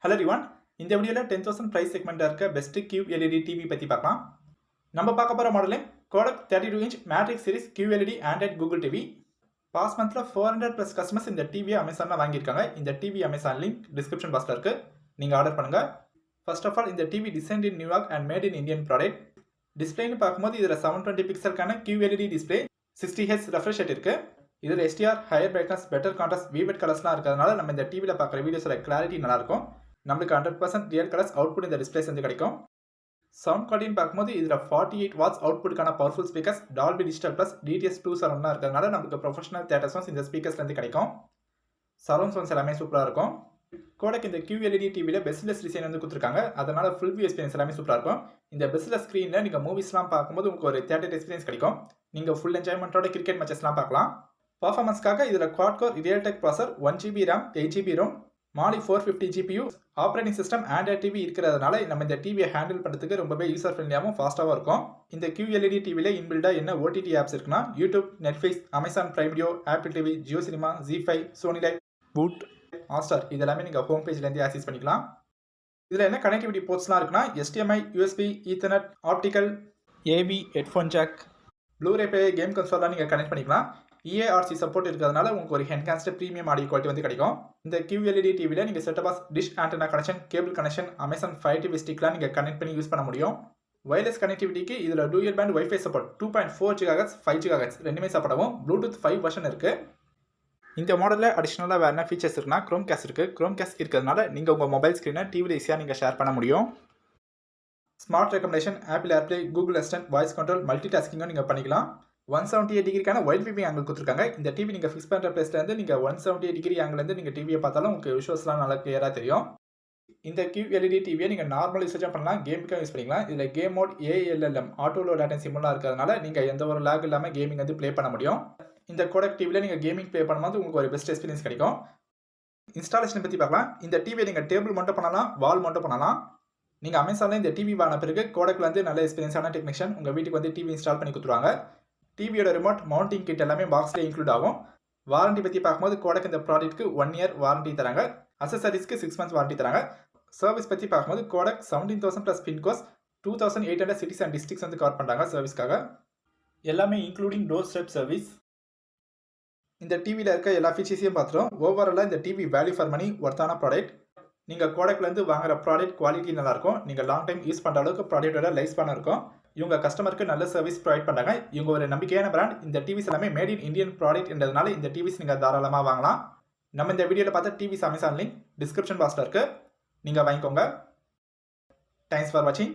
Hello everyone. இந்த வீடியோல 10000 price segment இருக்க best QLED TV பத்தி பார்க்கலாம். நம்ம பார்க்க போற model Kodak 32 inch Matrix series QLED Android Google TV. Past monthல 400 plus customers இந்த TV Amazonல வாங்கியிருக்காங்க. இந்த TV Amazon link description boxல இருக்கு. நீங்க ஆர்டர் பண்ணுங்க. First of all இந்த TV designed in New York and made in Indian product. டிஸ்ப்ளேன்னு பார்க்கும்போது இதுல 720 பிக்சலுக்கான QLED display 60Hz refresh rate இருக்கு. இதுல HDR Higher brightness, better contrast, vivid colors இருக்கிறதுனால நம்ம இந்த டிவில பார்க்குற வீடியோஸோட கிளாரிட்டி நல்லா இருக்கும். நமக்கு 100% ரியல் கலர்ஸ் அவுட்புட் இந்த டிஸ்ப்ளேஸ் வந்து கிடைக்கும். சவுண்ட் குவாலிட்டின்னு பார்க்கும்போது இதில் 48 வாட்ஸ் அவுட்புட்டுக்கான powerful speakers Dolby digital plus DTS 2 சரௌண்ட்லாம் இருக்கிறதுனால நமக்கு ப்ரொஃபஷனல் தியேட்டர் சவுண்ட்ஸ் இந்த ஸ்பீக்கர்ஸ்லேருந்து கிடைக்கும். சரௌண்ட் சவுண்ட்ஸ் எல்லாமே சூப்பராக இருக்கும். கோடக் இந்த QLED டிவியில் பெஸ்ட்லெஸ் டிசைன் வந்து கொடுத்துருக்காங்க. அதனால ஃபுல் வியூ எக்ஸ்பீரியன்ஸ் எல்லாமே சூப்பராக இருக்கும். இந்த பெஸ்ட்லெஸ் ஸ்க்ரீனில் நீங்கள் மூவிஸ்லாம் பார்க்கும்போது உங்களுக்கு ஒரு தியேட்டர் எக்ஸ்பீரியன்ஸ் கிடைக்கும். நீங்கள் ஃபுல் என்ஜாய்மெண்ட்டோட கிரிக்கெட் மேட்சஸ்லாம் பார்க்கலாம். பர்ஃபார்மன்ஸ்க்காக இதில் குவாட் கோர் ரியல் டெக் ப்ராசர் 1GB RAM 8GB ROM மாலி 450 GPU operating system Android TV இருக்கிறதுனால நம்ம இந்த டிவியை ஹேண்டில் பண்ணுறதுக்கு ரொம்பவே யூசர் ஃப்ரெண்ட்லியாகவும் ஃபாஸ்ட்டாகவும் இருக்கும். இந்த QLED டிவியில் இன்பில்டா என்ன OTT ஆப்ஸ் இருக்குன்னா YouTube, Netflix, Amazon Prime video, Apple TV, Jio cinema, Z5, Sony LIV, பூட், ஹாட்ஸ்டார் இதெல்லாமே நீங்கள் ஹோம் பேஜ்லேருந்து ஆக்சஸ் பண்ணிக்கலாம். இதில் என்ன கனெக்டிவிட்டி போர்ட்ஸ்லாம் இருக்குன்னா HDMI, USB, ethernet, optical, AV, headphone jack, Blu-ray play, game கன்சோல்லாம் நீங்கள் கனெக்ட் பண்ணிக்கலாம். EARC சப்போர்ட் இருக்கிறதுனால உங்களுக்கு ஒரு என்ஹான்ஸ்டு ப்ரீமியம் ஆடியோ குவாலிட்டி வந்து கிடைக்கும். இந்த QLED டிவியில் நீங்கள் setup box, dish antenna connection, cable connection, Amazon Fire TV ஸ்டிக்லாம் நீங்கள் கனெக்ட் பண்ணி யூஸ் பண்ண முடியும். வயர்லெஸ் கனெக்டிவிட்டிக்கு இதில் dual pant wifi support 2.4 GHz 5 GHz ரெண்டுமே சப்போர்ட் ஆகும். ப்ளூடூத் 5 வெர்ஷன் இருக்குது. இந்த மாடலில் அடிஷ்னலாக வேறு என்ன ஃபீச்சர்ஸ் இருக்குன்னா chromecast இருக்குது. chromecast இருக்கிறதுனால நீங்கள் உங்கள் மொபைல் ஸ்க்ரீனை டிவியில் ஈஸியாக நீங்கள் ஷேர் பண்ண முடியும். Smart recommendation, Apple AirPlay, Google Assistant, voice control, மல்டிடாஸ்கிங்கும் நீங்கள் பண்ணிக்கலாம். 178 டிகிரிக்கான வைட் விவி ஆங்கிள் கொடுத்துருக்காங்க. இந்த டிவி நீங்கள் ஃபிக்ஸ் பண்ணுற பிளேஸ்லேருந்து நீங்கள் 178 டிகிரி ஆங்கிலேருந்து நீங்கள் டிவியை பார்த்தாலும் உங்களுக்கு விஷுவல்ஸ்லாம் நல்லா கிளியராக தெரியும். இந்த QLED டிவியை நீங்கள் நார்மல் யூஸேஜாக பண்ணலாம், கேமுக்காக யூஸ் பண்ணிக்கலாம். இதில் game mode ALLM auto low latency மூலம் இருக்கிறதுனால நீங்கள் எந்த ஒரு லேக் இல்லாமல் கேமிங் வந்து ப்ளே பண்ண முடியும். இந்த கோடக் டிவியில் நீங்கள் கேமிங் ப்ளே பண்ணும்போது உங்களுக்கு ஒரு பெஸ்ட் எக்ஸ்பீரியன்ஸ் கிடைக்கும். இன்ஸ்டாலேஷன் பற்றி பார்க்கலாம். இந்த டிவியை நீங்கள் டேபிள் மட்டும் பண்ணலாம், வால் மட்டும் பண்ணலாம். நீங்கள் அமேசானில் இந்த டிவி வாங்கின பிறகு கோடக்கில் வந்து நல்ல எக்ஸ்பீரியன்ஸான டெக்னீஷியன் உங்கள் வீட்டுக்கு வந்து டிவி இன்ஸ்டால் பண்ணி கொடுத்துருவாங்க. டிவியோட ரிமோட், மவுண்டிங் கிட் எல்லாமே பாக்ஸ்லேயே இன்க்ளூட் ஆகும். வாரண்டி பற்றி பார்க்கும்போது கோடக் இந்த ப்ராடக்ட்டுக்கு 1 இயர் வாரண்டி தராங்க. அசசரிஸ்க்கு 6 months வாரண்டி தராங்க. சர்வீஸ் பற்றி பார்க்கும்போது Kodak 17,000 plus pincodes 2,800 cities and districts வந்து கவர் பண்ணுறாங்க சர்வீஸ்க்காக. எல்லாமே இன்க்ளூடிங் டோர் ஸ்டெப் சர்வீஸ். இந்த டிவியில் இருக்க எல்லா ஃபீச்சர்ஸையும் பார்த்துட்டோம். ஓவராலாக இந்த டிவி வேல்யூ ஃபார் மணி ஒர்த்தான ப்ராடக்ட். நீங்கள் கோடக்லேருந்து வாங்குற ப்ராடக்ட் குவாலிட்டி நல்லாயிருக்கும். நீங்கள் லாங் டைம் யூஸ் பண்ணுற அளவுக்கு ப்ராடக்டோட லைஃப் ஸ்பேன் இருக்கும். இவங்க கஸ்டமருக்கு நல்ல சர்வீஸ் ப்ரொவைட் பண்ணுறாங்க. இவங்க ஒரு நம்பிக்கையான பிராண்ட். இந்த டிவிஸ் எல்லாமே மேட் இன் இந்தியன் ப்ராடக்ட் என்றதுனால இந்த டிவிஸ் நீங்கள் தாராளமாக வாங்கலாம். நம்ம இந்த வீடியோவில் பார்த்த டிவிஸ் அமேசான் லிங்க் டிஸ்கிரிப்ஷன் பாக்ஸில் இருக்குது. நீங்கள் வாங்கிக்கோங்க. தேங்க்ஸ் ஃபார் வாட்சிங்.